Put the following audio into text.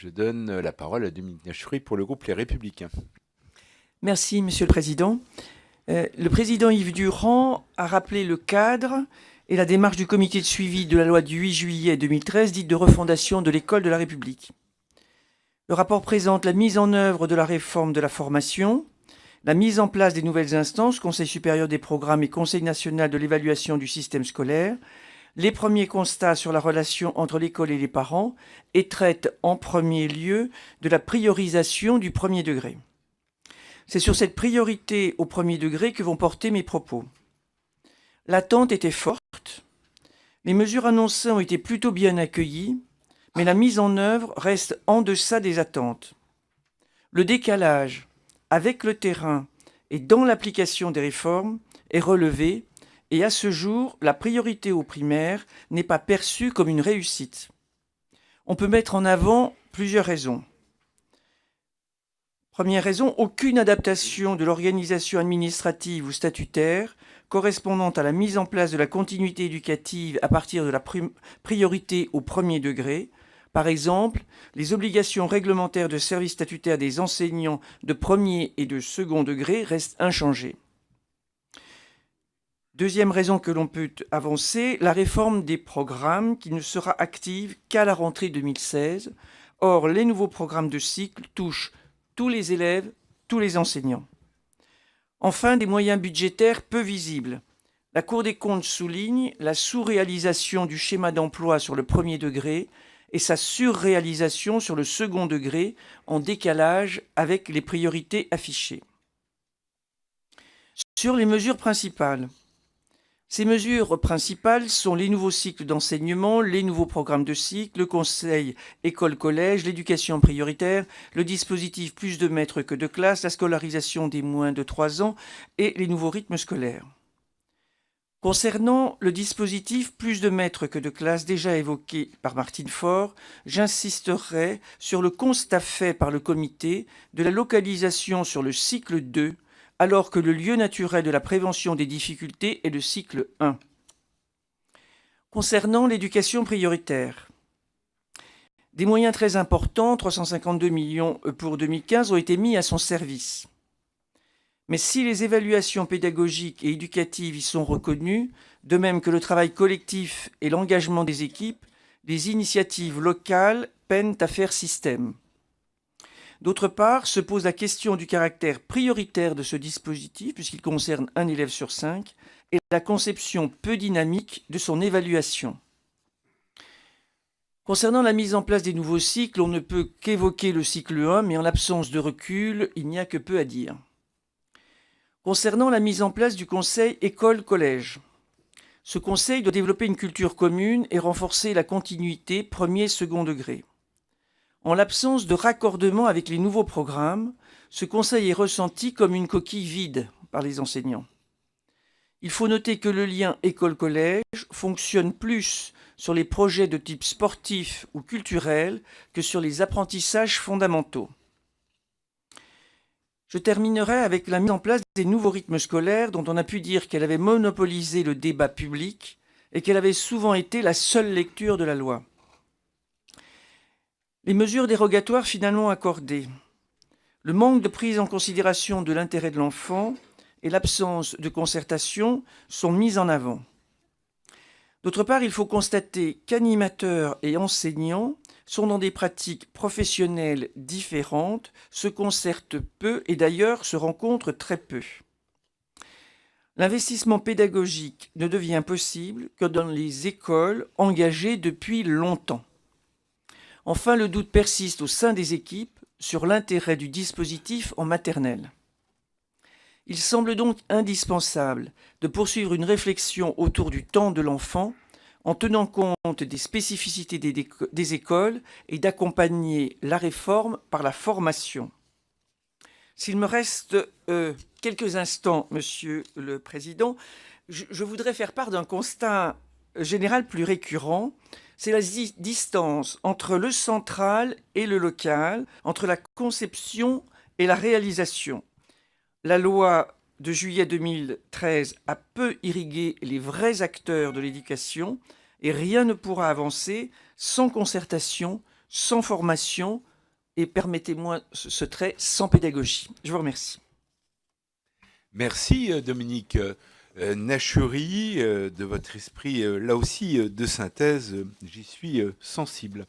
Je donne la parole à Dominique Nachouri pour le groupe Les Républicains. Merci, Monsieur le Président. Le président Yves Durand a rappelé le cadre et la démarche du comité de suivi de la loi du 8 juillet 2013, dite de refondation de l'école de la République. Le rapport présente la mise en œuvre de la réforme de la formation, la mise en place des nouvelles instances, Conseil supérieur des programmes et Conseil national de l'évaluation du système scolaire, les premiers constats sur la relation entre l'école et les parents et traite en premier lieu de la priorisation du premier degré. C'est sur cette priorité au premier degré que vont porter mes propos. L'attente était forte, les mesures annoncées ont été plutôt bien accueillies, mais la mise en œuvre reste en deçà des attentes. Le décalage avec le terrain et dans l'application des réformes est relevé, et à ce jour, la priorité au primaire n'est pas perçue comme une réussite. On peut mettre en avant plusieurs raisons. Première raison, aucune adaptation de l'organisation administrative ou statutaire correspondant à la mise en place de la continuité éducative à partir de la priorité au premier degré. Par exemple, les obligations réglementaires de service statutaire des enseignants de premier et de second degré restent inchangées. Deuxième raison que l'on peut avancer, la réforme des programmes qui ne sera active qu'à la rentrée 2016. Or, les nouveaux programmes de cycle touchent tous les élèves, tous les enseignants. Enfin, des moyens budgétaires peu visibles. La Cour des comptes souligne la sous-réalisation du schéma d'emploi sur le premier degré et sa surréalisation sur le second degré, en décalage avec les priorités affichées. Sur les mesures principales. Ces mesures principales sont les nouveaux cycles d'enseignement, les nouveaux programmes de cycle, le conseil école-collège, l'éducation prioritaire, le dispositif plus de maîtres que de classes, la scolarisation des moins de 3 ans et les nouveaux rythmes scolaires. Concernant le dispositif plus de maîtres que de classes déjà évoqué par Martine Faure, j'insisterai sur le constat fait par le comité de la localisation sur le cycle 2, alors que le lieu naturel de la prévention des difficultés est le cycle 1. Concernant l'éducation prioritaire, des moyens très importants, 352 millions pour 2015, ont été mis à son service. Mais si les évaluations pédagogiques et éducatives y sont reconnues, de même que le travail collectif et l'engagement des équipes, les initiatives locales peinent à faire système. D'autre part, se pose la question du caractère prioritaire de ce dispositif, puisqu'il concerne un élève sur 5, et la conception peu dynamique de son évaluation. Concernant la mise en place des nouveaux cycles, on ne peut qu'évoquer le cycle 1, mais en l'absence de recul, il n'y a que peu à dire. Concernant la mise en place du conseil école-collège, ce conseil doit développer une culture commune et renforcer la continuité premier-second degré. En l'absence de raccordement avec les nouveaux programmes, ce conseil est ressenti comme une coquille vide par les enseignants. Il faut noter que le lien école-collège fonctionne plus sur les projets de type sportif ou culturel que sur les apprentissages fondamentaux. Je terminerai avec la mise en place des nouveaux rythmes scolaires dont on a pu dire qu'elle avait monopolisé le débat public et qu'elle avait souvent été la seule lecture de la loi. Les mesures dérogatoires finalement accordées, le manque de prise en considération de l'intérêt de l'enfant et l'absence de concertation sont mises en avant. D'autre part, il faut constater qu'animateurs et enseignants sont dans des pratiques professionnelles différentes, se concertent peu et d'ailleurs se rencontrent très peu. L'investissement pédagogique ne devient possible que dans les écoles engagées depuis longtemps. Enfin, le doute persiste au sein des équipes sur l'intérêt du dispositif en maternelle. Il semble donc indispensable de poursuivre une réflexion autour du temps de l'enfant en tenant compte des spécificités des écoles et d'accompagner la réforme par la formation. S'il me reste quelques instants, Monsieur le Président, je voudrais faire part d'un constat général plus récurrent. C'est la distance entre le central et le local, entre la conception et la réalisation. La loi de juillet 2013 a peu irrigué les vrais acteurs de l'éducation et rien ne pourra avancer sans concertation, sans formation, et permettez-moi ce trait sans pédagogie. Je vous remercie. Merci Dominique Nachuri, de votre esprit, là aussi, de synthèse, j'y suis sensible.